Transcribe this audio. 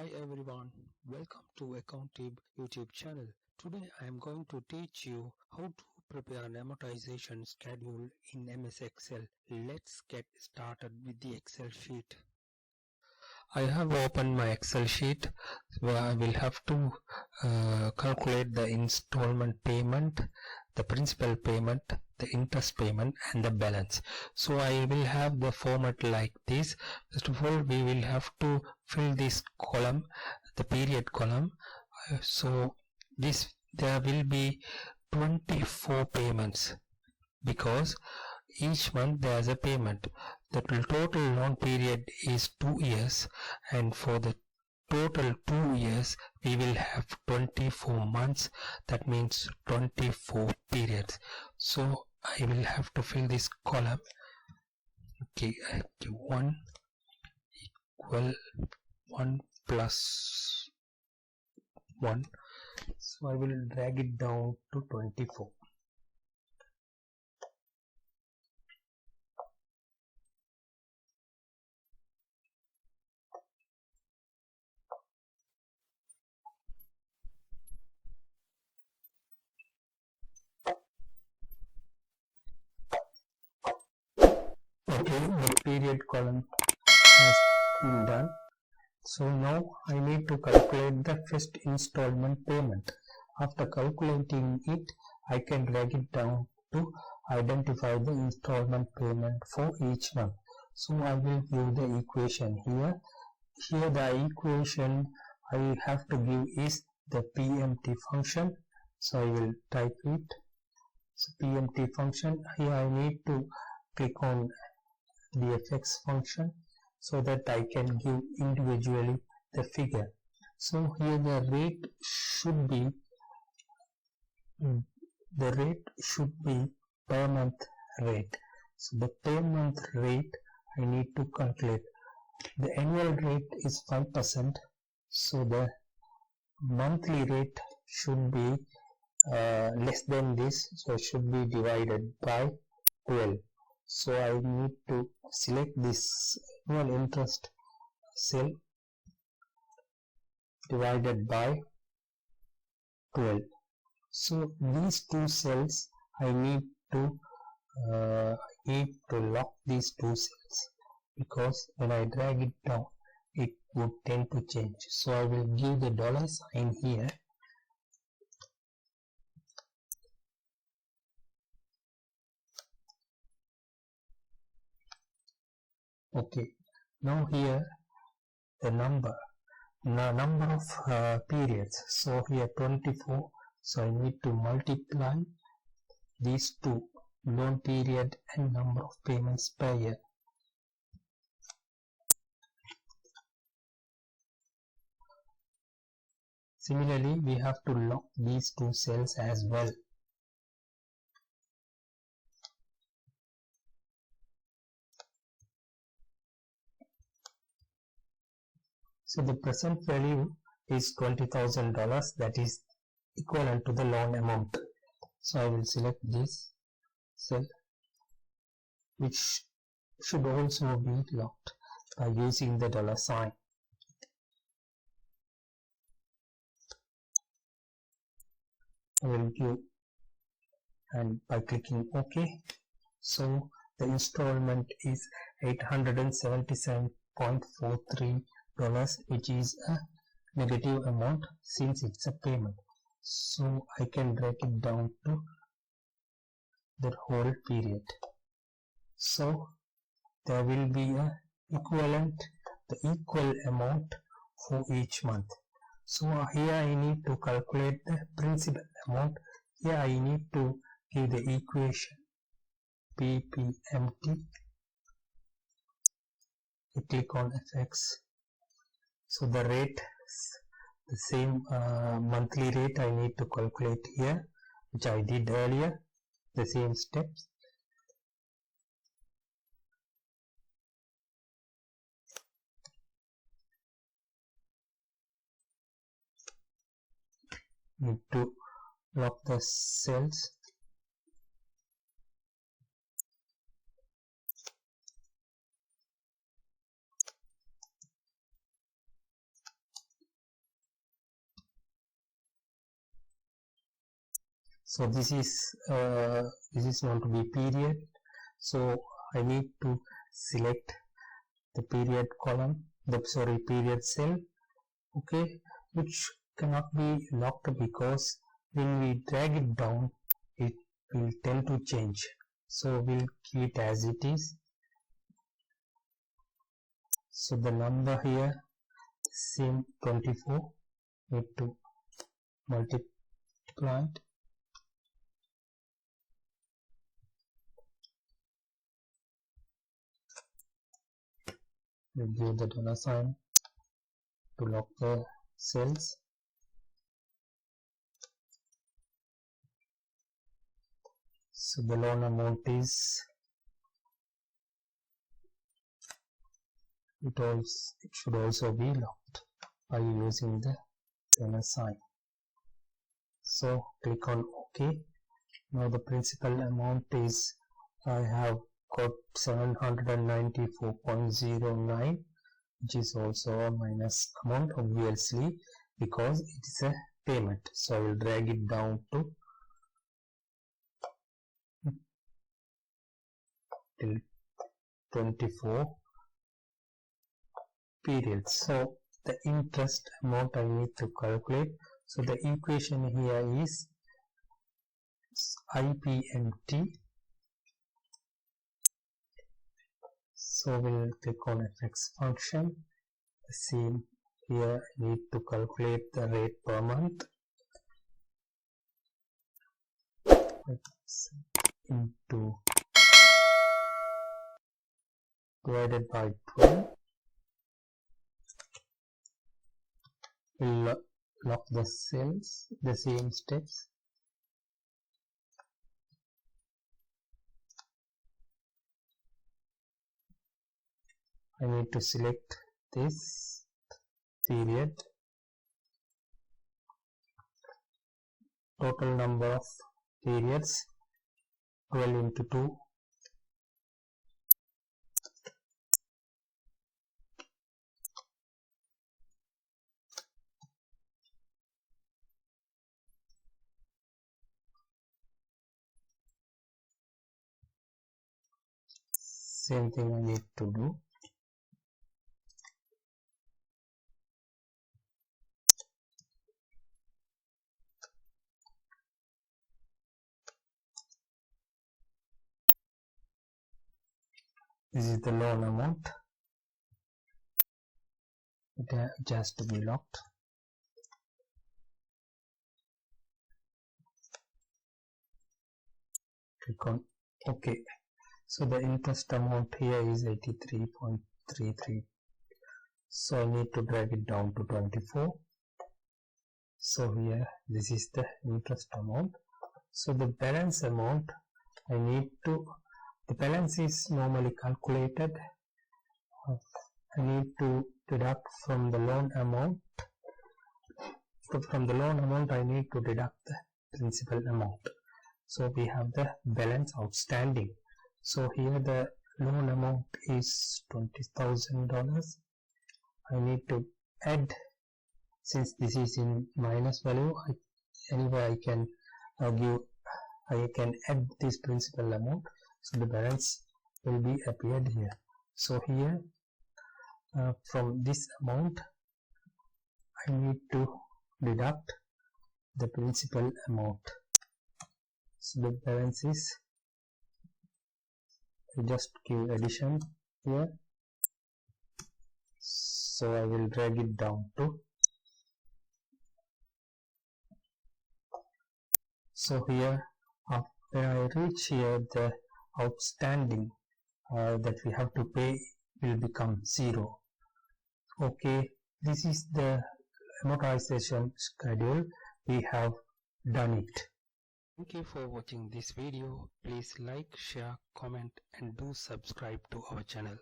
Hi everyone, welcome to Accounting YouTube channel. Today I am going to teach you how to prepare an amortization schedule in MS Excel. Let's get started with the Excel sheet. I have opened my Excel sheet where I will have to calculate the installment payment, the principal payment, the interest payment and the balance. So I will have the format like this. First of all, we will have to fill this column, the period column. So there will be 24 payments because each month there is a payment. The total loan period is 2 years, and for the total 2 years we will have 24 months. That means 24 periods. So I will have to fill this column. Okay, 1 equal 1 plus 1. So I will drag it down to 24. Okay, the period column has been done. So now I need to calculate the first installment payment. After calculating it, I can drag it down to identify the installment payment for each month. So I will give the equation here. Here the equation I have to give is the PMT function. So I will type it. So PMT function. Here I need to click on the FX function so that I can give individually the figure. So here the rate should be per month rate. So the per month rate I need to calculate. The annual rate is 5%. So the monthly rate should be less than this. So it should be divided by 12. So I need to select this annual interest cell divided by 12. So these two cells I need to lock these two cells, because when I drag it down it would tend to change. So I will give the dollar sign here. Okay, now here the number of periods. So here 24. So I need to multiply these two, loan period and number of payments per year. Similarly, we have to lock these two cells as well. So the present value is $20,000, that is equivalent to the loan amount. So I will select this cell, which should also be locked by using the dollar sign. I will give, and by clicking OK. So the installment is $877.43, which is a negative amount since it's a payment. So I can drag it down to the whole period. So there will be a the equal amount for each month. So here I need to calculate the principal amount. Here I need to give the equation PPMT. I click on FX. So the rate, the same monthly rate I need to calculate here, which I did earlier, the same steps. Need to lock the cells. So this is going to be period. So I need to select the period column, period cell, okay, which cannot be locked because when we drag it down, it will tend to change. So we'll keep it as it is. So the number here, same 24, need to multiply it. We'll give the dollar sign to lock the cells. So the loan amount is, it should also be locked by using the dollar sign. So click on OK. Now the principal amount is, I have got 794.09, which is also a minus amount obviously because it is a payment. So I will drag it down to till 24 periods. So the interest amount I need to calculate. So the equation here is IPMT. So we'll click on FX function. The same here, I need to calculate the rate per month into divided by 12. We'll lock the cells, the same steps. I need to select this period, total number of periods 12 into 2, same thing I need to do. This is the loan amount. It has to be locked. Click on OK. So the interest amount here is 83.33. So I need to drag it down to 24. So here this is the interest amount. So the balance amount I need to, the balance is normally calculated. I need to deduct from the loan amount. From the loan amount I need to deduct the principal amount. So we have the balance outstanding. So here the loan amount is $20,000. I need to add, since this is in minus value, I can add this principal amount. So the balance will be appeared here. So here from this amount I need to deduct the principal amount. So the balance is, I just give addition here. So I will drag it down to, so here when I reach here, the outstanding that we have to pay will become 0. Okay, this is the amortization schedule. We have done it. Thank you for watching this video. Please like, share, comment and do subscribe to our channel.